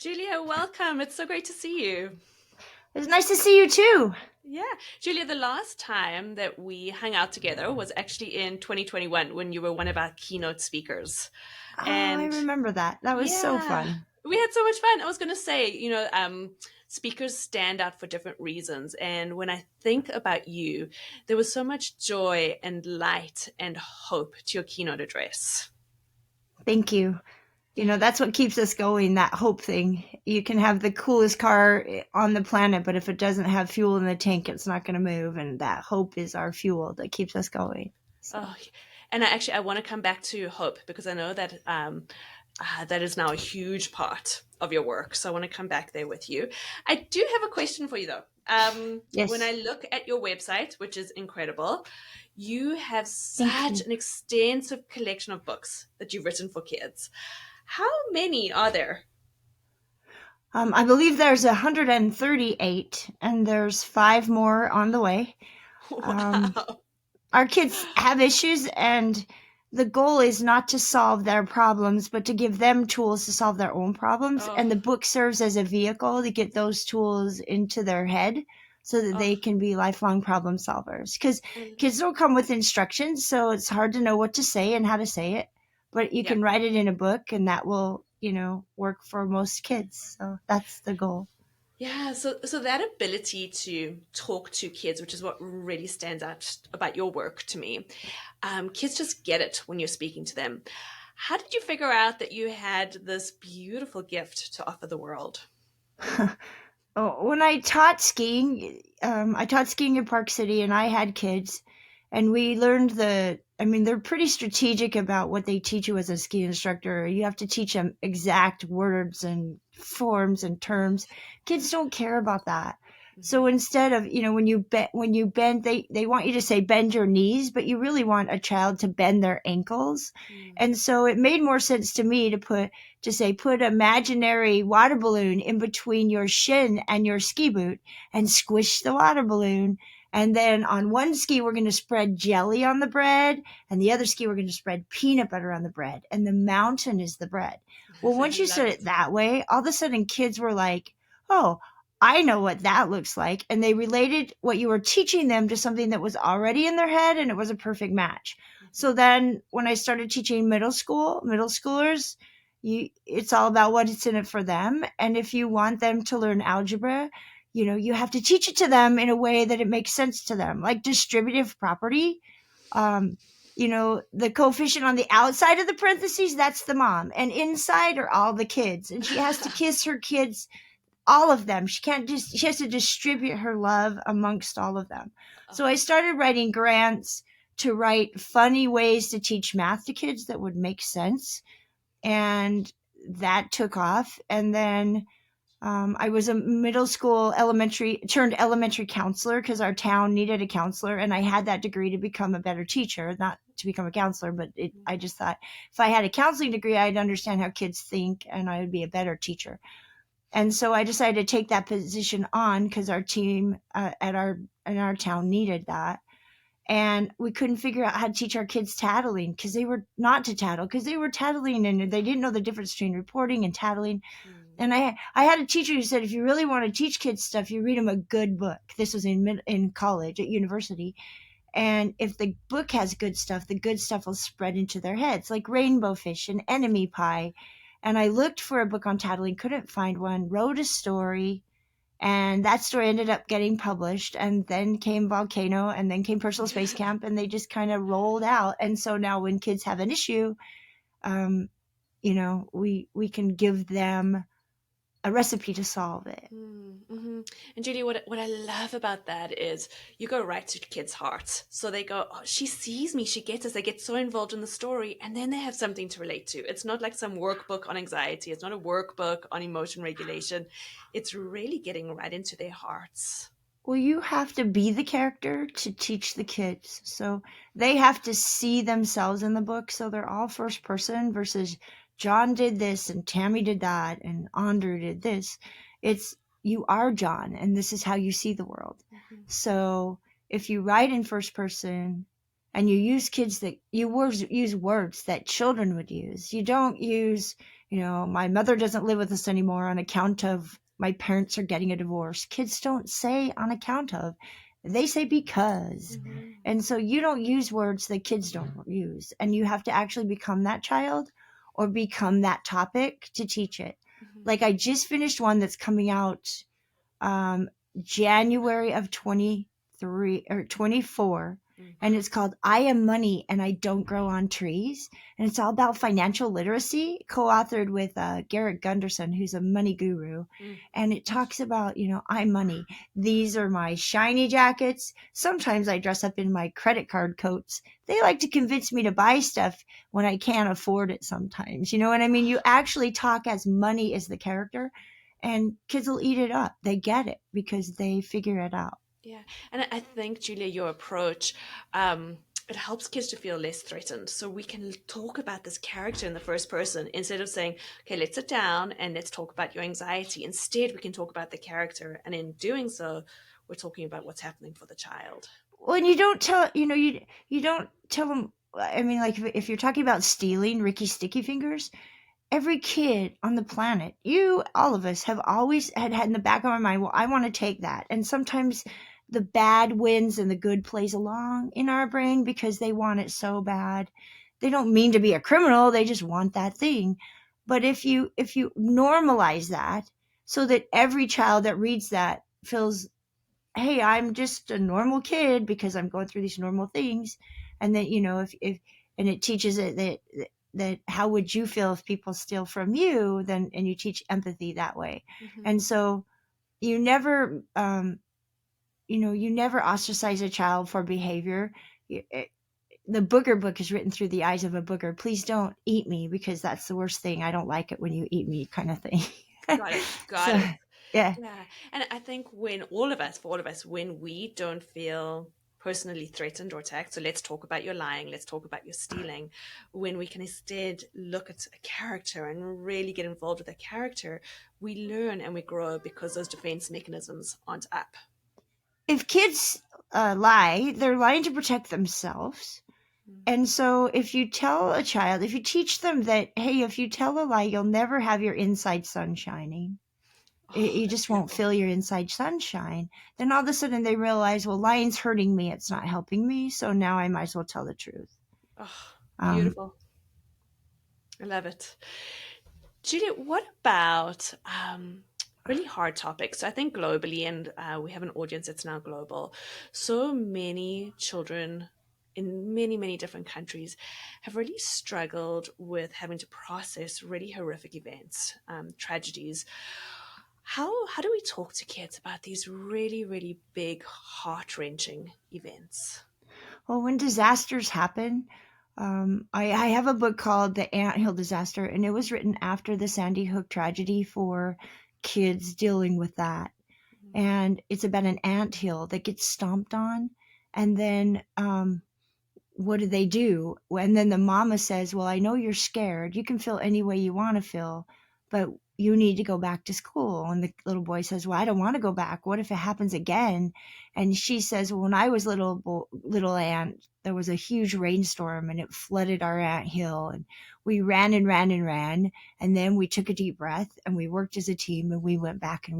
Julia, welcome. It's so great to see you. It's nice to see you too. Yeah, Julia, the last time that we hung out together was actually in 2021 when you were one of our keynote speakers. Oh, I And remember that. That was so yeah, fun. we had so much fun. I was going to say, speakers stand out for different reasons. And when I think about you, there was so much joy and light and hope to your keynote address. Thank you. Yeah. That's what keeps us going, that hope thing. You can have the coolest car on the planet, but if it doesn't have fuel in the tank, it's not going to move. And that hope is our fuel that keeps us going. So, Oh, and I want to come back to hope because I know that that is now a huge part of your work. So I want to come back there with you. I do have a question for you though. When I yes. look at your website, which is incredible, you have Thank such you. an extensive collection of books that you've written for kids. How many are there? I believe there's 138, and there's five more on the way. Um, Wow. our kids have issues, and the goal is not to solve their problems but to give them tools to solve their own problems, Oh, and the book serves as a vehicle to get those tools into their head so that oh, they can be lifelong problem solvers, because kids don't come with instructions, so it's hard to know what to say and how to say it, but you yeah. can write it in a book and that will work for most kids, so that's the goal. Yeah, so that ability to talk to kids, which is what really stands out about your work to me, kids just get it when you're speaking to them. How did you figure out that you had this beautiful gift to offer the world? Oh, when I taught skiing in Park City, and I had kids, and we learned they're pretty strategic about what they teach you as a ski instructor. You have to teach them exact words and forms and terms. Kids don't care about that. So Hmm. instead of, when you bend, they want you to say bend your knees, but you really want a child to bend their ankles. Mm. And so it made more sense to me to say put imaginary water balloon in between your shin and your ski boot and squish the water balloon. And then on one ski, we're going to spread jelly on the bread, and the other ski, we're going to spread peanut butter on the bread. And the mountain is the bread. Well, I once you love said it. it that way, all of a sudden kids were like, oh, I know what that looks like. And they related what you were teaching them to something that was already in their head, and it was a perfect match. So Mhm. then when I started teaching middle schoolers, it's all about what it's in it for them, and if you want them to learn algebra, you have to teach it to them in a way that it makes sense to them, like distributive property. um the coefficient on the outside of the parentheses, that's the mom, and inside are all the kids, and she has to kiss her kids, all of them. She has to distribute her love amongst all of them. So I Oh, started writing grants to write funny ways to teach math to kids that would make sense, and that took off. And then I was a elementary counselor because our town needed a counselor, and I had that degree to become a better teacher, not to become a counselor, but I just thought if I had a counseling degree, I'd understand how kids think, and I would be a better teacher. And so I decided to take that position on because our team in our town needed that, and we couldn't figure out how to teach our kids tattling because they were not to tattle because they were tattling and they didn't know the difference between reporting and tattling. mm, And I had a teacher who said if you really want to teach kids stuff, you read them a good book. This was in college at university, and if the book has good stuff, the good stuff will spread into their heads, like Rainbow Fish and Enemy Pie. And I looked for a book on tattling, couldn't find one, wrote a story, and that story ended up getting published, and then came Volcano, and then came Personal Space Camp, and they just kind of rolled out. And so now when kids have an issue, um, we can give them a recipe to solve it. mm-hmm. And Judy, what I love about that is you go right to kids' hearts. So they go, oh, she sees me, she gets us. They get so involved in the story, and then they have something to relate to. It's not like some workbook on anxiety. It's not a workbook on emotion regulation. It's really getting right into their hearts. Well, you have to be the character to teach the kids. So they have to see themselves in the book. So they're all first person versus John did this and Tammy did that and Andrew did this. It's you are John and this is how you see the world. Mhm. So if you write in first person and you use kids that use words that children would use. You don't use, my mother doesn't live with us anymore on account of my parents are getting a divorce. Kids don't say on account of, they say because. Mm-hmm. And so you don't use words that kids don't use, and you have to actually become that child or become that topic to teach it. Mm-hmm. Like I just finished one that's coming out um, January of 23 or 24. Mm. And it's called I Am Money and I Don't Grow on Trees. And it's all about financial literacy, co authored with Garrett Gunderson, who's a money guru. Mm. And it talks about, I'm money. These are my shiny jackets. Sometimes I dress up in my credit card coats. They like to convince me to buy stuff when I can't afford it sometimes. You know what I mean? You actually talk as money is the character, and kids will eat it up. They get it because they figure it out. Yeah, and I think, Julia, your approach, um, it helps kids to feel less threatened. So we can talk about this character in the first person instead of saying, okay, let's sit down and let's talk about your anxiety. Instead, we can talk about the character. And in doing so, we're talking about what's happening for the child. When you don't tell, you don't tell them. I mean, like if you're talking about stealing Ricky Sticky Fingers, every kid on the planet, all of us have always had in the back of our mind, well, I want to take that. And sometimes the bad wins and the good plays along in our brain because they want it so bad. They don't mean to be a criminal, they just want that thing. But if you normalize that so that every child that reads that feels, hey, I'm just a normal kid because I'm going through these normal things. And then, if and it teaches it that how would you feel if people steal from you, then, and you teach empathy that way. Mm-hmm. And so you never, you never ostracize a child for behavior. The booger book is written through the eyes of a booger. Please don't eat me because that's the worst thing. I don't like it when you eat me, kind of thing. Got it. Got So, it. yeah. Yeah. And I think when all of us, for all of us, when we don't feel personally threatened or attacked, so let's talk about your lying, let's talk about your stealing, when we can instead look at a character and really get involved with a character, we learn and we grow because those defense mechanisms aren't up. If kids lie, they're lying to protect themselves. Mm. And so if you tell a child, if you teach them that, hey, if you tell a lie, you'll never have your inside sun shining. Oh, You that's just won't beautiful. feel your inside sunshine. Then all of a sudden they realize, well, lying's hurting me. It's not helping me. So now I might as well tell the truth. Oh, Um, beautiful. I love it. Julia, what about really hard topics? So I think globally, and we have an audience that's now global, so many children in many, many different countries have really struggled with having to process really horrific events, tragedies. How do we talk to kids about these really, really big, heart wrenching events? well, when disasters happen, I have a book called The Anthill Disaster, and it was written after the Sandy Hook tragedy for kids dealing with that. And it's about an anthill that gets stomped on, and then what do they do? And then the mama says, well, I know you're scared. You can feel any way you want to feel, but you need to go back to school. And the little boy says, well, I don't want to go back. What if it happens again? And she says, well, when I was little ant, there was a huge rainstorm and it flooded our ant hill, and we ran and ran and ran. And then we took a deep breath and we worked as a team, and we went back and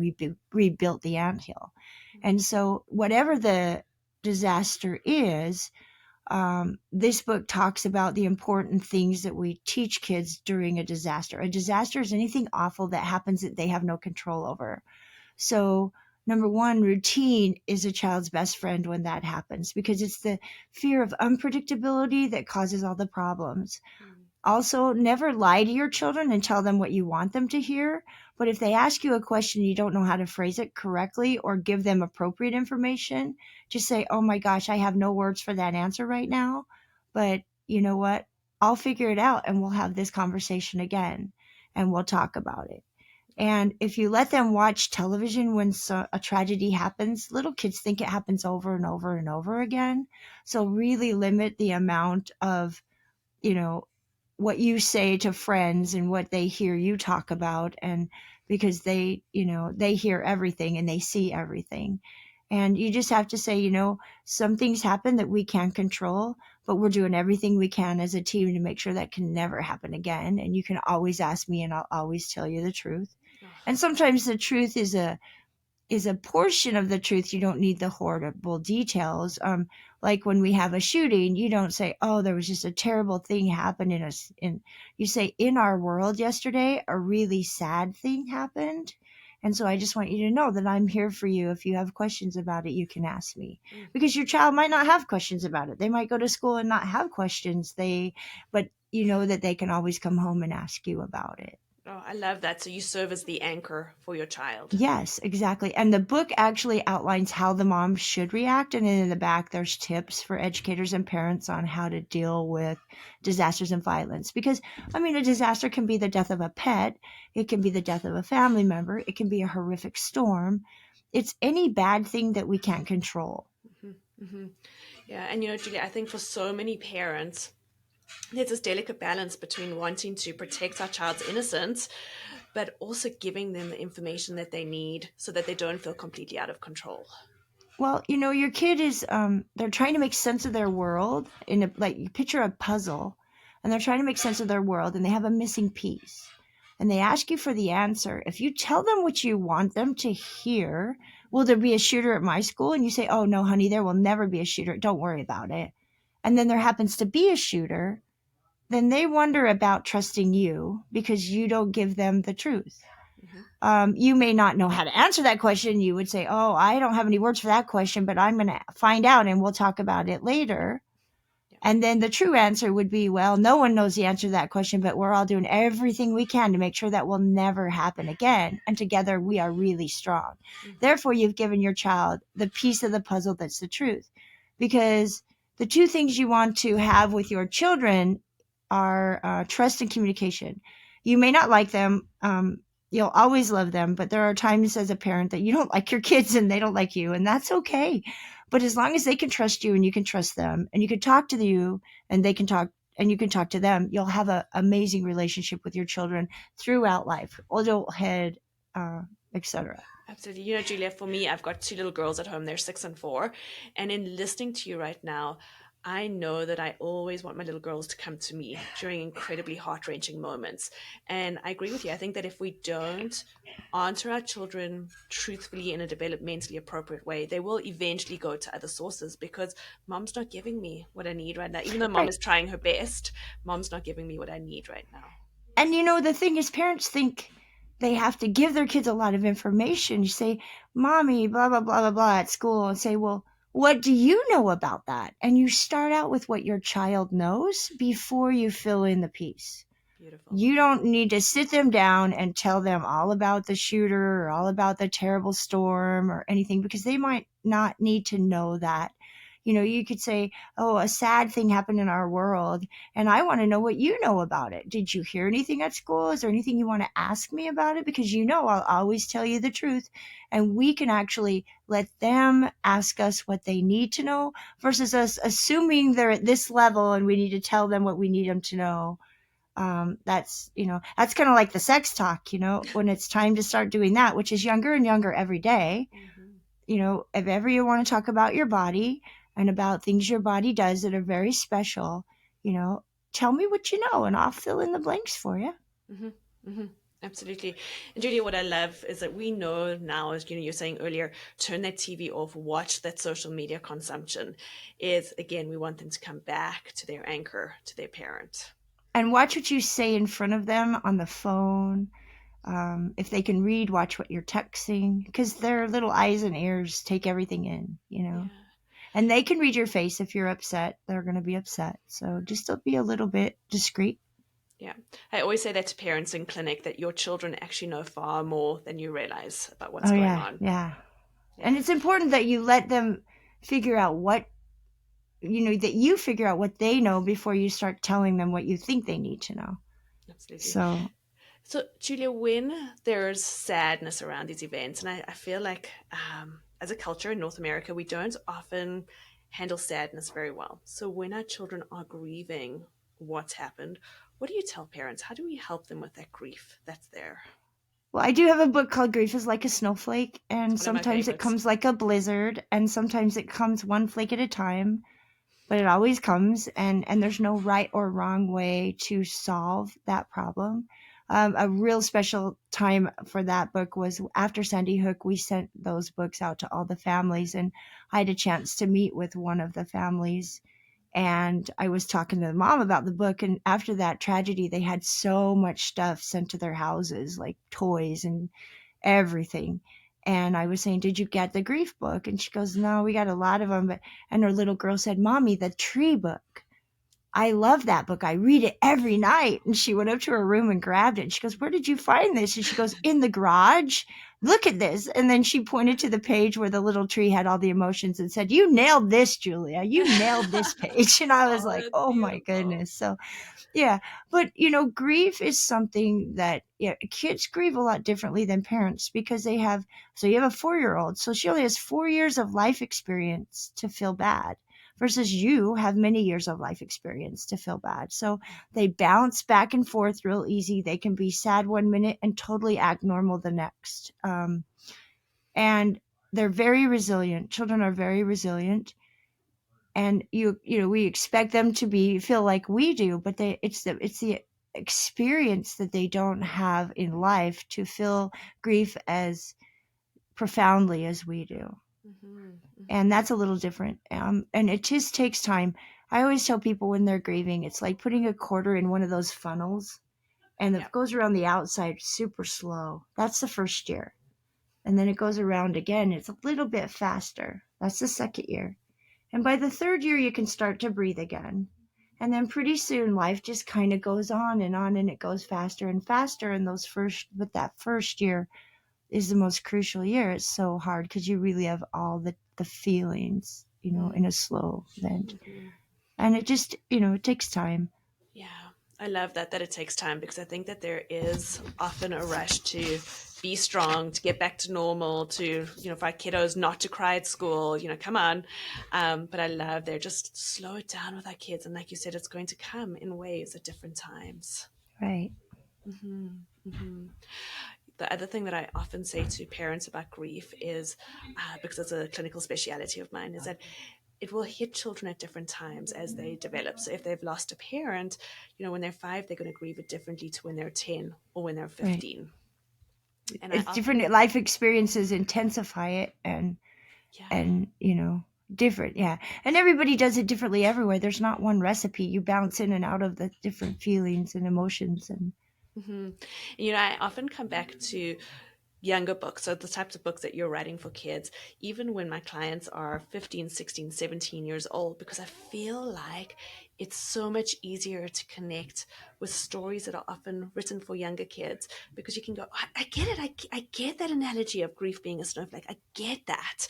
rebuilt the ant hill. And so whatever the disaster is, this book talks about the important things that we teach kids during a disaster. A disaster is anything awful that happens that they have no control over. So, number one, routine is a child's best friend when that happens because it's the fear of unpredictability that causes all the problems. Mm. Also, never lie to your children and tell them what you want them to hear. But if they ask you a question, you don't know how to phrase it correctly or give them appropriate information, just say, oh my gosh, I have no words for that answer right now. But you know what? I'll figure it out and we'll have this conversation again and we'll talk about it. And if you let them watch television when a tragedy happens, little kids think it happens over and over and over again. So really limit the amount of, you know, what you say to friends and what they hear you talk about, and because they hear everything and they see everything. And you just have to say, some things happen that we can't control, but we're doing everything we can as a team to make sure that can never happen again. And you can always ask me and I'll always tell you the truth. Oh, And sometimes the truth is a portion of the truth. You don't need the horrible details. Like when we have a shooting, you don't say, "Oh, there was just a terrible thing happened in us." In You say, "In our world yesterday, a really sad thing happened." And so I just want you to know that I'm here for you. If you have questions about it, you can ask me. mm. Because your child might not have questions about it. They might go to school and not have questions. But you know that they can always come home and ask you about it. Oh, I love that. So you serve as the anchor for your child. Yes, exactly. And the book actually outlines how the mom should react. And then in the back, there's tips for educators and parents on how to deal with disasters and violence. Because, I mean, a disaster can be the death of a pet, it can be the death of a family member, it can be a horrific storm. It's any bad thing that we can't control. Hmm. Hmm. Yeah, and Julia, I think for so many parents, there's this delicate balance between wanting to protect our child's innocence, but also giving them the information that they need so that they don't feel completely out of control. Well, your kid is they're trying to make sense of their world like you picture a puzzle and they're trying to make sense of their world and they have a missing piece. And they ask you for the answer. If you tell them what you want them to hear, will there be a shooter at my school? And you say, "Oh no, honey, there will never be a shooter. Don't worry about it." And then there happens to be a shooter, then they wonder about trusting you because you don't give them the truth. Hmm. You may not know how to answer that question. You would say, "Oh, I don't have any words for that question, but I'm going to find out and we'll talk about it later." Yeah. And then the true answer would be, "Well, no one knows the answer to that question, but we're all doing everything we can to make sure that will never happen again. And together we are really strong." Hmm. Therefore, you've given your child the piece of the puzzle that's the truth. Because the two things you want to have with your children are trust and communication. You may not like them. You'll always love them, but there are times as a parent that you don't like your kids and they don't like you, and that's okay. But as long as they can trust you and you can trust them and you can talk to you and they can talk and you can talk to them, you'll have an amazing relationship with your children throughout life, adulthood, uh, etc. Absolutely. Julia, for me, I've got two little girls at home. They're 6 and 4. And in listening to you right now, I know that I always want my little girls to come to me during incredibly heart wrenching moments. And I agree with you. I think that if we don't answer our children truthfully in a developmentally appropriate way, they will eventually go to other sources because mom's not giving me what I need right now. Even though mom Right. is trying her best, mom's not giving me what I need right now. And the thing is, parents think they have to give their kids a lot of information. You say, "Mommy, blah, blah, blah, blah, blah," at school, and say, "Well, what do you know about that?" And you start out with what your child knows before you fill in the piece. Beautiful. You don't need to sit them down and tell them all about the shooter or all about the terrible storm or anything because they might not need to know that. You could say, "Oh, a sad thing happened in our world, and I want to know what you know about it. Did you hear anything at school? Is there anything you want to ask me about it?" Because I'll always tell you the truth, and we can actually let them ask us what they need to know versus us assuming they're at this level and we need to tell them what we need them to know. That's kind of like the sex talk, when it's time to start doing that, which is younger and younger every day. Hmm. If ever you want to talk about your body and about things your body does that are very special, you know, tell me what you know and I'll fill in the blanks for you. Hmm. Hmm. Absolutely. And Julia, what I love is that we know now, as you're saying earlier, turn that TV off, watch that social media consumption. Is again, we want them to come back to their anchor, to their parent. And watch what you say in front of them on the phone. If they can read, watch what you're texting because their little eyes and ears take everything in. Yeah. And they can read your face. If you're upset, they're going to be upset. So just be a little bit discreet. Yeah. I always say that to parents in clinic that your children actually know far more than you realize about what's Oh, going yeah, on. yeah. Yeah. And it's important that you let them figure out that you figure out what they know before you start telling them what you think they need to know. Absolutely. So, So, Julia, when there's sadness around these events, and I feel like as a culture in North America, we don't often handle sadness very well. So, when our children are grieving what's happened, what do you tell parents? How do we help them with that grief that's there? well, I do have a book called Grief is Like a Snowflake, It's and one of my sometimes it favorites. comes like a blizzard, and sometimes it comes one flake at a time. but it always comes, and there's no right or wrong way to solve that problem. A real special time for that book was after Sandy Hook. We sent those books out to all the families, and I had a chance to meet with one of the families, and I was talking to the mom about the book. And after that tragedy, they had so much stuff sent to their houses, like toys and everything. And I was saying, "Did you get the grief book?" And she goes, "No, we got a lot of them." But and her little girl said, "Mommy, the tree book. I love that book. I read it every night." And she went up to her room and grabbed it. And she goes, "Where did you find this?" And she goes, "In the garage. Look at this." And then she pointed to the page where the little tree had all the emotions and said, "You nailed this, Julia. You nailed this page." And I was Oh, like, that's "Oh my beautiful. goodness." So yeah, but grief is something that, yeah, kids grieve a lot differently than parents because they have. So you have a 4-year-old, so she only has 4 years of life experience to feel bad, versus you have many years of life experience to feel bad. So they bounce back and forth real easy. They can be sad 1 minute and totally act normal the next. And they're very resilient. Children are very resilient, and we expect them to be feel like we do, but it's the experience that they don't have in life to feel grief as profoundly as we do. Hmm. And Hmm. that's a little different. And it just takes time. I always tell people when they're grieving, it's like putting a quarter in one of those funnels, and Yeah. it goes around the outside super slow. That's the first year. And then it goes around again, it's a little bit faster. That's the second year. And by the third year, you can start to breathe again. And then pretty soon, life just kind of goes on, and it goes faster and faster. And but that first year is the most crucial year. It's so hard because you really have all the feelings, in a slow vent. Mm-hmm. And it just, it takes time. Yeah, I love that it takes time, because I think that there is often a rush to be strong, to get back to normal, to, for our kiddos not to cry at school, come on. But I love they're just slow it down with our kids. And like you said, it's going to come in waves at different times. Right. Hmm. Hmm. The other thing that I often say to parents about grief is, because it's a clinical speciality of mine, is that it will hit children at different times as they develop. So if they've lost a parent, when they're 5, they're going to grieve it differently to when they're 10 or when they're Right. 15. And I It's different often, life experiences intensify it, yeah. and different, yeah. And everybody does it differently everywhere. There's not one recipe. You bounce in and out of the different feelings and emotions. And Hmm. I often come back to younger books, so the types of books that you're writing for kids, even when my clients are 15, 16, 17 years old, because I feel like it's so much easier to connect with stories that are often written for younger kids, because you can go, I get it. I get that analogy of grief being a snowflake. I get that.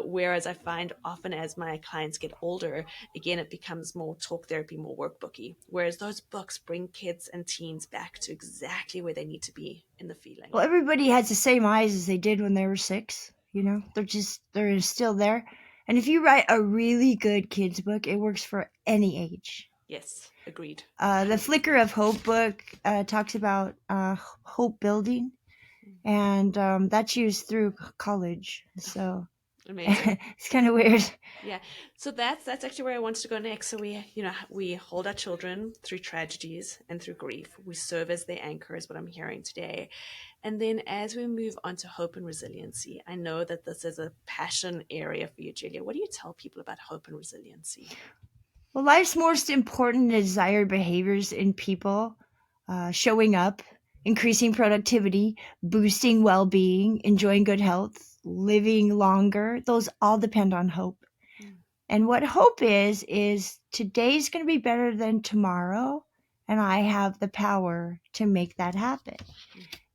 Whereas I find often as my clients get older, again, it becomes more talk therapy, more workbooky. Whereas those books bring kids and teens back to exactly where they need to be in the feeling. well, everybody has the same eyes as they did when they were 6. They're still there. And if you write a really good kids book, it works for any age. Yes, agreed. The Flicker of Hope book talks about hope building, and that's used through college. So Amazing. it's kind of weird. Yeah. So that's actually where I wanted to go next. So we hold our children through tragedies and through grief. We serve as their anchor, is what I'm hearing today. And then as we move on to hope and resiliency, I know that this is a passion area for you, Julia. What do you tell people about hope and resiliency? Well, life's most important desired behaviors in people: showing up, increasing productivity, boosting well being, enjoying good health, living longer. Those all depend on hope. Mm. And what hope is today's going to be better than tomorrow. And I have the power to make that happen.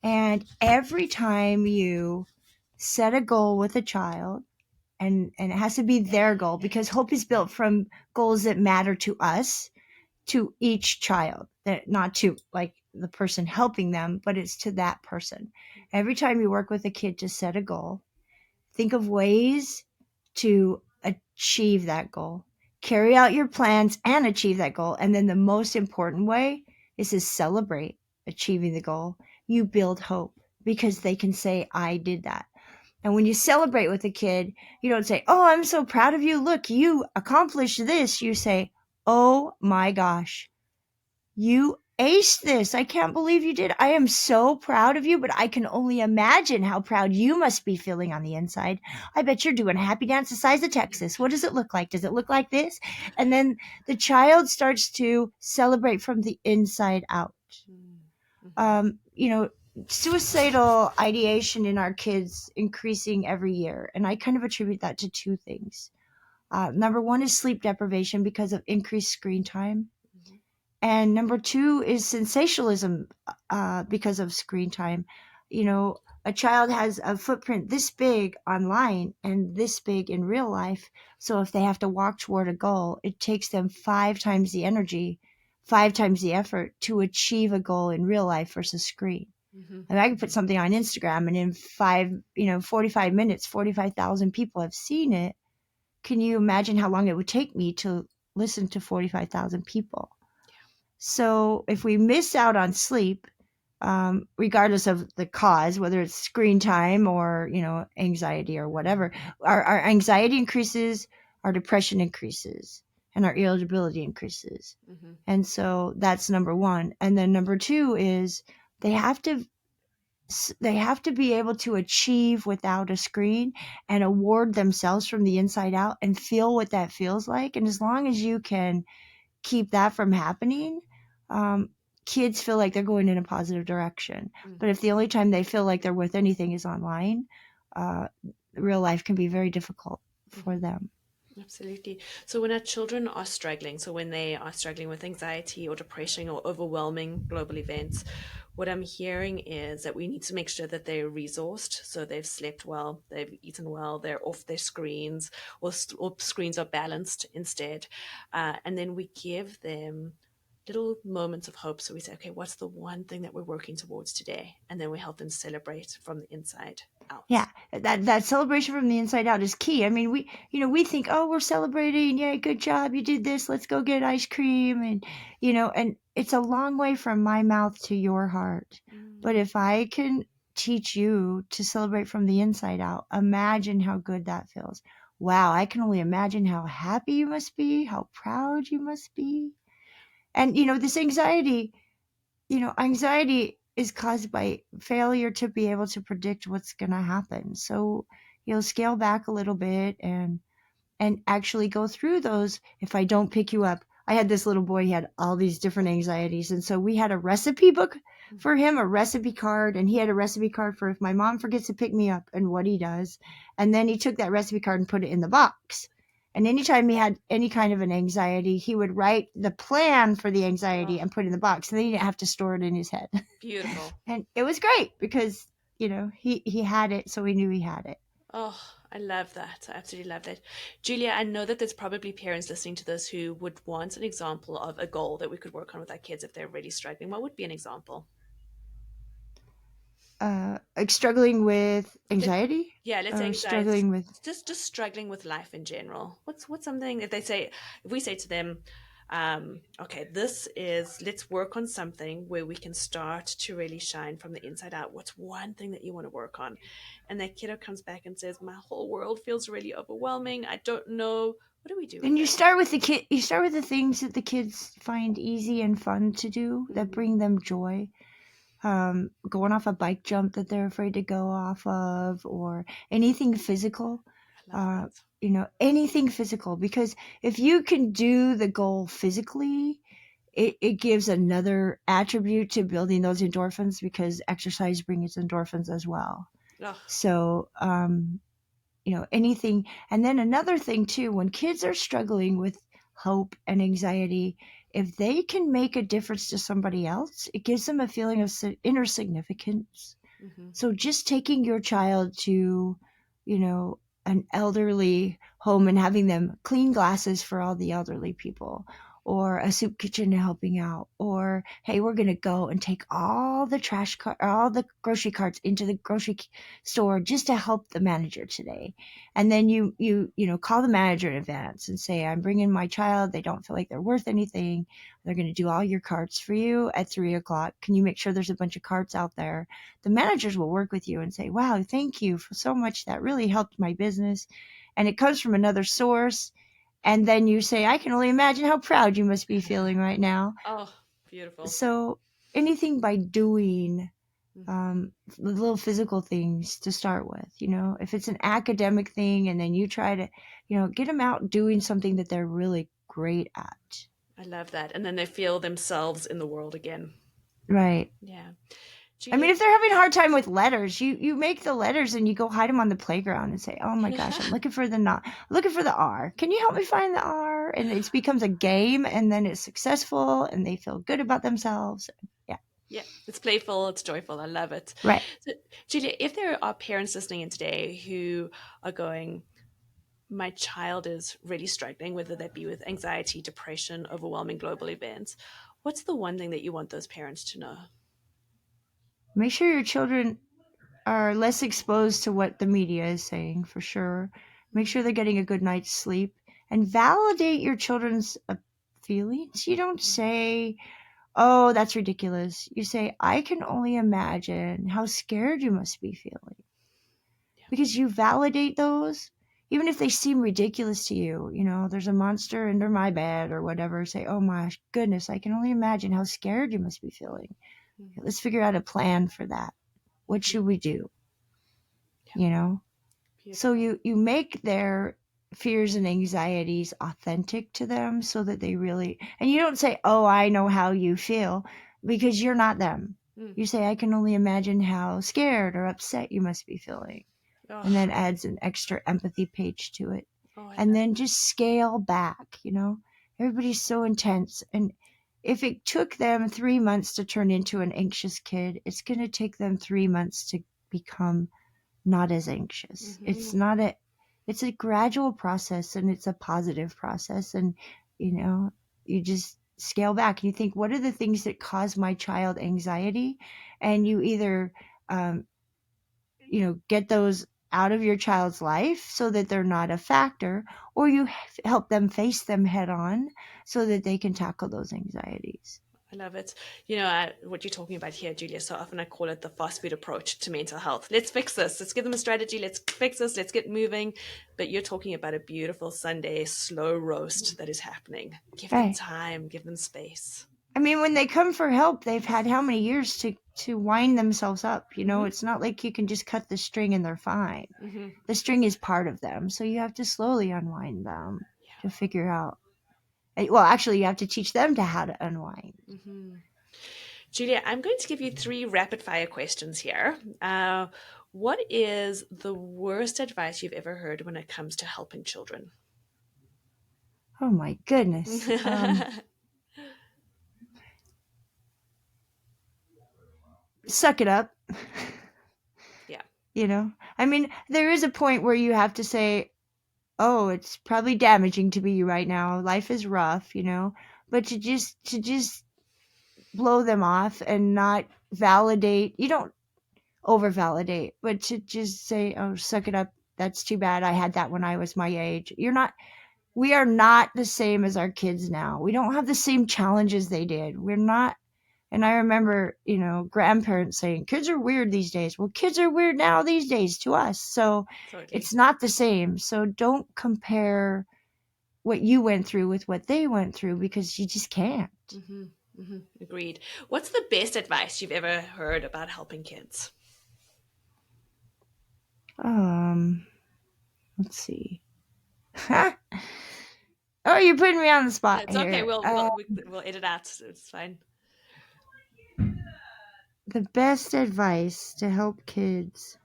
And every time you set a goal with a child, and it has to be their goal, because hope is built from goals that matter to us, to each child, that not to like the person helping them, but it's to that person. Every time you work with a kid to set a goal, think of ways to achieve that goal, carry out your plans and achieve that goal. And then the most important way is to celebrate achieving the goal. You build hope because they can say, I did that. And when you celebrate with a kid, you don't say, "Oh, I'm so proud of you. Look, you accomplished this." You say, "Oh my gosh, you aced this. I can't believe you did. I am so proud of you, but I can only imagine how proud you must be feeling on the inside. I bet you're doing a happy dance the size of Texas. What does it look like? Does it look like this?" And then the child starts to celebrate from the inside out. Mm-hmm. You know, suicidal ideation in our kids increasing every year. And I kind of attribute that to two things. Number one is sleep deprivation because of increased screen time. Mm-hmm. And number two is sensationalism because of screen time. You know, a child has a footprint this big online and this big in real life. So if they have to walk toward a goal, it takes them 5 times the energy, 5 times the effort to achieve a goal in real life versus screen. Mm-hmm. I mean, I can put something on Instagram and in 45 minutes, 45,000 people have seen it. Can you imagine how long it would take me to listen to 45,000 people? So if we miss out on sleep, regardless of the cause, whether it's screen time or anxiety or whatever, our anxiety increases, our depression increases, and our irritability increases. Mm-hmm. And so that's number one. And then number two is they have to they have to be able to achieve without a screen and award themselves from the inside out and feel what that feels like. And as long as you can keep that from happening, um, kids feel like they're going in a positive direction. But Mm-hmm. if the only time they feel like they're worth anything is online, uh, real life can be very difficult for Mm-hmm. them. Absolutely. So when our children are struggling, so when they are struggling with anxiety or depression or overwhelming global events, what I'm hearing is that we need to make sure that they're resourced. So they've slept well, they've eaten well, they're off their screens, or screens are balanced instead. And then we give them little moments of hope. So we say, okay, what's the one thing that we're working towards today? And then we help them celebrate from the inside out. Yeah, that celebration from the inside out is key. I mean, we think, "Oh, we're celebrating. Yeah, good job. You did this. Let's go get ice cream." And it's a long way from my mouth to your heart. But Mm, if I can teach you to celebrate from the inside out, imagine how good that feels. Wow, I can only imagine how happy you must be, how proud you must be. And this anxiety is caused by failure to be able to predict what's going to happen. So, scale back a little bit and actually go through those. If I don't pick you up, I had this little boy, he had all these different anxieties. And so we had a recipe book for him, a recipe card, and he had a recipe card for if my mom forgets to pick me up and what he does. And then he took that recipe card and put it in the box. And anytime he had any kind of an anxiety, he would write the plan for the anxiety oh, and put it in the box. And then he didn't have to store it in his head. beautiful. And it was great because, he had it, so he knew he had it. Oh, I love that. I absolutely love that. Julia, I know that there's probably parents listening to this who would want an example of a goal that we could work on with our kids if they're really struggling. What would be an example? Like struggling with Let, anxiety yeah, let's say or anxiety, struggling with. just struggling with life in general. What's something if they say if we say to them, okay, this is let's work on something where we can start to really shine from the inside out. What's one thing that you want to work on? And that kiddo comes back and says, my whole world feels really overwhelming. I don't know. What do we do with And you them? start with the kid. You start with the things that the kids find easy and fun to do that Mm, bring them joy. Going off a bike jump that they're afraid to go off of, or anything physical. I love Uh, that. anything physical, because if you can do the goal physically, it gives another attribute to building those endorphins because exercise brings endorphins as well. Oh, So, anything. And then another thing too, when kids are struggling with hope and anxiety, if they can make a difference to somebody else, it gives them a feeling of inner significance. mm-hmm. So just taking your child to, an elderly home and having them clean glasses for all the elderly people, or a soup kitchen helping out, or hey, we're going to go and take all the all the grocery carts into the store just to help the manager today. And then you call the manager in advance and say, I'm bringing my child, they don't feel like they're worth anything, they're going to do all your carts for you at 3 o'clock. Can you make sure there's a bunch of carts out there? The managers will work with you and say, wow, thank you for so much, that really helped my business, and it comes from another source. And then you say, I can only imagine how proud you must be feeling right now. Oh, beautiful. So anything by doing Hmm. little physical things to start with, if it's an academic thing, and then you try to, get them out doing something that they're really great at. I love that. And then they feel themselves in the world again. Right. Yeah. I mean, Julia. if they're having a hard time with letters, you make the letters and you go hide them on the playground and say, "Oh my gosh, I'm looking for the not, looking for the R. Can you help me find the R?" And it becomes a game, and then it's successful, and they feel good about themselves. Yeah, Yeah, it's playful, it's joyful. I love it. right. So, Julia, if there are parents listening in today who are going, my child is really struggling, whether that be with anxiety, depression, overwhelming global events, what's the one thing that you want those parents to know? Make sure your children are less exposed to what the media is saying, for sure. Make sure they're getting a good night's sleep, and validate your children's feelings. You don't say, "Oh, that's ridiculous." You say, "I can only imagine how scared you must be feeling." Yeah. Because you validate those, even if they seem ridiculous to you. There's a monster under my bed or whatever. Say, "Oh my goodness, I can only imagine how scared you must be feeling. Let's figure out a plan for that. What Mm-hmm. should we do?" Yeah, You know? So beautiful. you make their fears and anxieties authentic to them, so that they really, and you don't say, "Oh, I know how you feel," because you're not them. Mm. You say, "I can only imagine how scared or upset you must be feeling." And Oh, then adds an extra empathy page to it. oh, I And love then that. just scale back. Everybody's so intense. And if it took them 3 months to turn into an anxious kid, it's going to take them 3 months to become not as anxious. Mm-hmm. It's a gradual process, and it's a positive process. And, you know, you just scale back and you think, what are the things that cause my child anxiety? And you either, um, get those out of your child's life so that they're not a factor, or you help them face them head on so that they can tackle those anxieties. I love it. What you're talking about here, Julia, so often I call it the fast food approach to mental health. Let's fix this. Let's give them a strategy. Let's fix this. Let's get moving. But you're talking about a beautiful Sunday slow roast that is happening. Give them Right. time, give them space. I mean, when they come for help, they've had how many years to wind themselves up? Mm-hmm. It's not like you can just cut the string and they're fine. Mm-hmm. The string is part of them, so you have to slowly unwind them to Yeah. figure out. Well, actually, you have to teach them to how to unwind. Mm-hmm. Julia, I'm going to give you three rapid fire questions here. What is the worst advice you've ever heard when it comes to helping children? Oh my goodness. Suck it up. Yeah. I mean, there is a point where you have to say, "Oh, it's probably damaging to be you right now. Life is rough. But to just blow them off and not validate. You don't over validate, but to just say, "Oh, suck it up. That's too bad. I had that when I was my age." We are not the same as our kids now. We don't have the same challenges they did. We're not. And I remember, grandparents saying, "Kids are weird these days." Well, kids are weird now these days to us. So Totally. it's not the same. So don't compare what you went through with what they went through, because you just can't. Mm-hmm. Mm-hmm. Agreed. What's the best advice you've ever heard about helping kids? Um, let's see. Oh, you're putting me on the spot It's okay. here. We'll edit out. It's fine. The best advice to help kids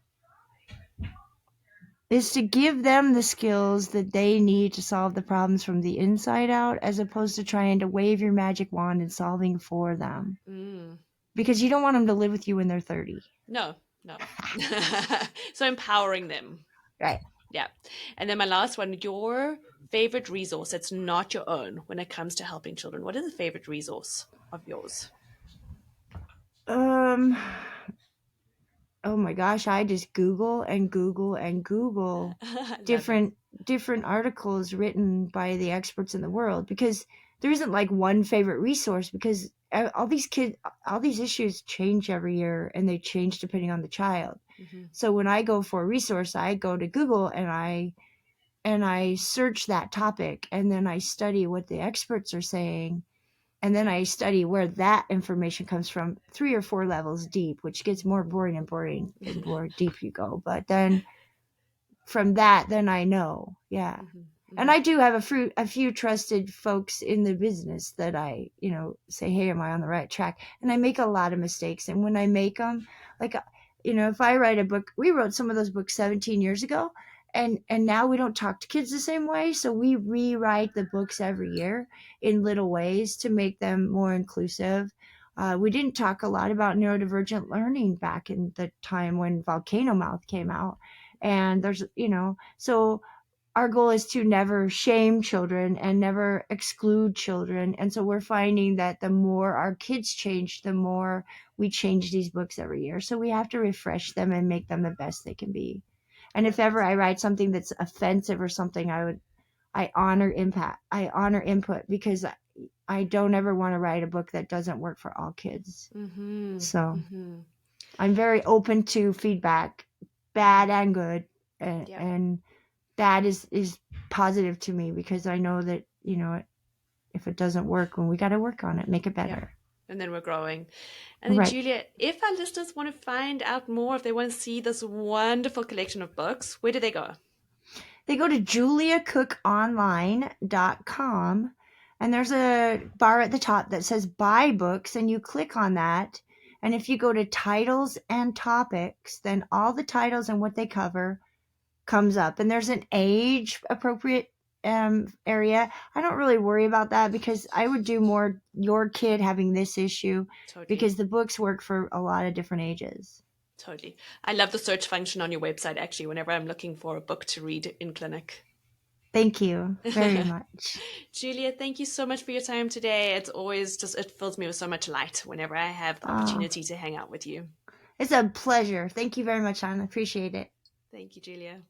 is to give them the skills that they need to solve the problems from the inside out, as opposed to trying to wave your magic wand and solving for them. Mm. Because you don't want them to live with you when they're 30. No, no. So empowering them. Right. Yeah. And then my last one, your favorite resource that's not your own when it comes to helping children. What is the favorite resource of yours? Um, oh my gosh, I just Google and Google and Google I love it. different different articles written by the experts in the world, because there isn't like one favorite resource, because all these issues change every year, and they change depending on the child. Hmm. So when I go for a resource, I go to Google and I search that topic, and then I study what the experts are saying, and then I study where that information comes from 3 or 4 levels deep, which gets more boring and boring the more deep you go. But then from that, then I know, yeah. Hmm. And Hmm. I do have a few trusted folks in the business that I, say, hey, am I on the right track? And I make a lot of mistakes. And when I make them, like, if I write a book, we wrote some of those books 17 years ago. And now we don't talk to kids the same way. So we rewrite the books every year in little ways to make them more inclusive. We didn't talk a lot about neurodivergent learning back in the time when Volcano Mouth came out. And there's, so our goal is to never shame children and never exclude children. And so we're finding that the more our kids change, the more we change these books every year. So we have to refresh them and make them the best they can be. And if Love ever it. I write something that's offensive or something, I honor impact. I honor input, because I don't ever want to write a book that doesn't work for all kids. Hmm. So Hmm. I'm very open to feedback, bad and good. Yeah. And that is positive to me, because I know that, if it doesn't work, when we got to work on it, make it Yeah. better. And then we're growing. And then, Right. Julia, if our listeners want to find out more, if they want to see this wonderful collection of books, where do they go? They go to juliacookonline.com, and there's a bar at the top that says buy books, and you click on that. And if you go to titles and topics, then all the titles and what they cover comes up, and there's an age appropriate area. I don't really worry about that, because I would do more your kid having this issue, Totally. because the books work for a lot of different ages. Totally. I love the search function on your website, actually, whenever I'm looking for a book to read in clinic. Thank you very much. Julia, thank you so much for your time today. It's always just, it fills me with so much light whenever I have the Oh, opportunity to hang out with you. it's a pleasure. Thank you very much, Anna. Appreciate it. Thank you, Julia.